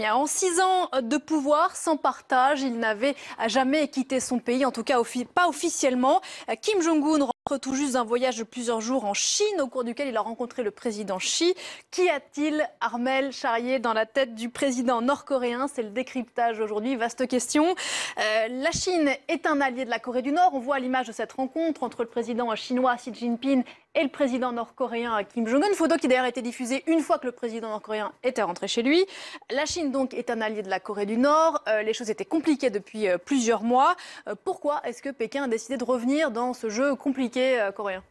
En 6 ans de pouvoir sans partage, il n'avait jamais quitté son pays, en tout cas pas officiellement. Kim Jong-un rentre tout juste d'un voyage de plusieurs jours en Chine, au cours duquel il a rencontré le président Xi. Qu'y a-t-il, Armel Charrier, dans la tête du président nord-coréen? C'est le décryptage aujourd'hui, vaste question. La Chine est un allié de la Corée du Nord. On voit à l'image de cette rencontre entre le président chinois Xi Jinping et le président nord-coréen Kim Jong-un. Une photo qui d'ailleurs a été diffusée une fois que le président nord-coréen était rentré chez lui. La Chine donc est un allié de la Corée du Nord. Les choses étaient compliquées depuis plusieurs mois. Pourquoi est-ce que Pékin a décidé de revenir dans ce jeu compliqué coréen ?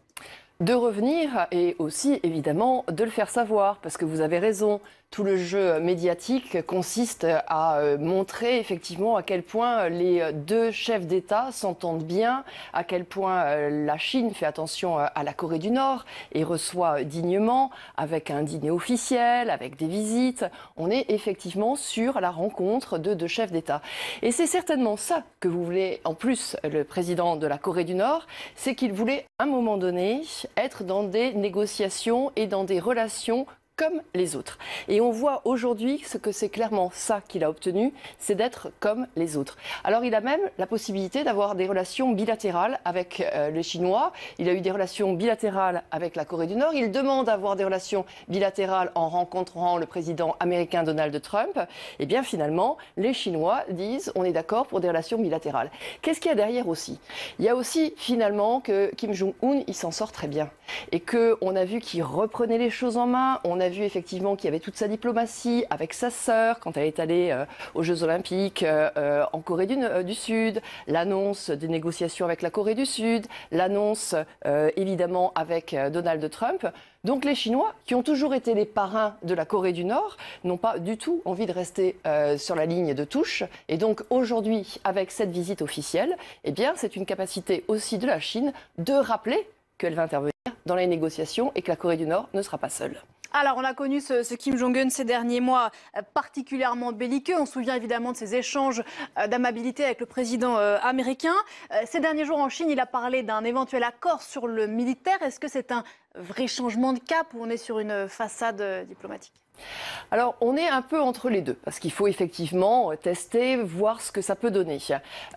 De revenir et aussi évidemment de le faire savoir, parce que vous avez raison, tout le jeu médiatique consiste à montrer effectivement à quel point les deux chefs d'État s'entendent bien, à quel point la Chine fait attention à la Corée du Nord et reçoit dignement, avec un dîner officiel, avec des visites. On est effectivement sur la rencontre de deux chefs d'État. Et c'est certainement ça que vous voulez, en plus, le président de la Corée du Nord, c'est qu'il voulait à un moment donné être dans des négociations et dans des relations comme les autres. Et on voit aujourd'hui ce que c'est clairement ça qu'il a obtenu, c'est d'être comme les autres. Alors il a même la possibilité d'avoir des relations bilatérales avec les Chinois. Il a eu des relations bilatérales avec la Corée du Nord. Il demande d'avoir des relations bilatérales en rencontrant le président américain Donald Trump. Et bien finalement, les Chinois disent on est d'accord pour des relations bilatérales. Qu'est-ce qu'il y a derrière aussi? Il y a aussi finalement que Kim Jong-un, il s'en sort très bien. Et qu'on a vu qu'il reprenait les choses en main. On a vu effectivement qu'il y avait toute sa diplomatie avec sa sœur quand elle est allée aux Jeux Olympiques en Corée du Sud, l'annonce des négociations avec la Corée du Sud, l'annonce évidemment avec Donald Trump. Donc les Chinois, qui ont toujours été les parrains de la Corée du Nord, n'ont pas du tout envie de rester sur la ligne de touche. Et donc aujourd'hui, avec cette visite officielle, eh bien, c'est une capacité aussi de la Chine de rappeler qu'elle va intervenir dans les négociations et que la Corée du Nord ne sera pas seule. Alors, on a connu ce Kim Jong-un ces derniers mois particulièrement belliqueux. On se souvient évidemment de ses échanges d'amabilité avec le président américain. Ces derniers jours en Chine, il a parlé d'un éventuel accord sur le militaire. Est-ce que c'est un vrai changement de cap ou on est sur une façade diplomatique ? Alors, on est un peu entre les deux, parce qu'il faut effectivement tester, voir ce que ça peut donner.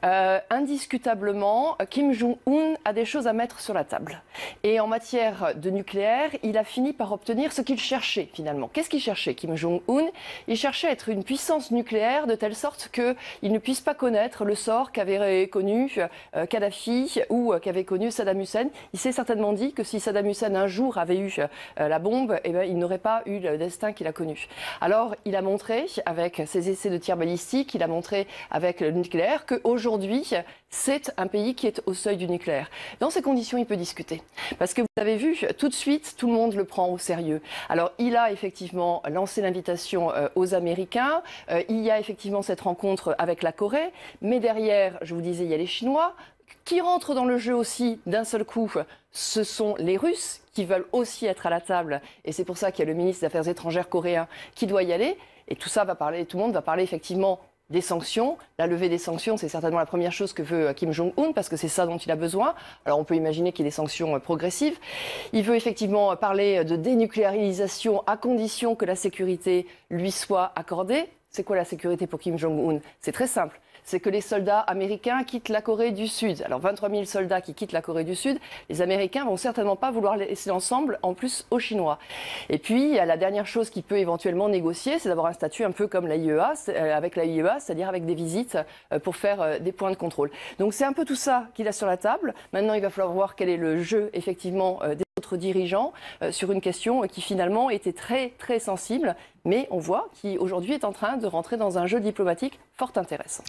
Indiscutablement, Kim Jong-un a des choses à mettre sur la table. Et en matière de nucléaire, il a fini par obtenir ce qu'il cherchait finalement. Qu'est-ce qu'il cherchait, Kim Jong-un? Il cherchait à être une puissance nucléaire de telle sorte qu'il ne puisse pas connaître le sort qu'avait connu Kadhafi ou qu'avait connu Saddam Hussein. Il s'est certainement dit que si Saddam Hussein un jour avait eu la bombe, eh bien, il n'aurait pas eu le destin qu'il a connu. Alors, il a montré, avec ses essais de tir balistique, il a montré avec le nucléaire qu'aujourd'hui, c'est un pays qui est au seuil du nucléaire. Dans ces conditions, il peut discuter. Parce que vous avez vu, tout de suite, tout le monde le prend au sérieux. Alors, il a effectivement lancé l'invitation aux Américains. Il y a effectivement cette rencontre avec la Corée. Mais derrière, je vous disais, il y a les Chinois qui rentrent dans le jeu aussi d'un seul coup. Ce sont les Russes qui veulent aussi être à la table. Et c'est pour ça qu'il y a le ministre des Affaires étrangères coréen qui doit y aller. Et tout ça va parler, tout le monde va parler effectivement des sanctions. La levée des sanctions, c'est certainement la première chose que veut Kim Jong-un, parce que c'est ça dont il a besoin. Alors on peut imaginer qu'il y ait des sanctions progressives. Il veut effectivement parler de dénucléarisation à condition que la sécurité lui soit accordée. C'est quoi la sécurité pour Kim Jong-un? C'est très simple. C'est que les soldats américains quittent la Corée du Sud. Alors 23 000 soldats qui quittent la Corée du Sud, les Américains vont certainement pas vouloir laisser l'ensemble, en plus aux Chinois. Et puis, la dernière chose qu'il peut éventuellement négocier, c'est d'avoir un statut un peu comme l'AIEA, avec l'AIEA, c'est-à-dire avec des visites pour faire des points de contrôle. Donc c'est un peu tout ça qu'il a sur la table. Maintenant, il va falloir voir quel est le jeu, effectivement, des autres dirigeants sur une question qui finalement était très, très sensible. Mais on voit qu'il aujourd'hui est en train de rentrer dans un jeu diplomatique fort intéressant.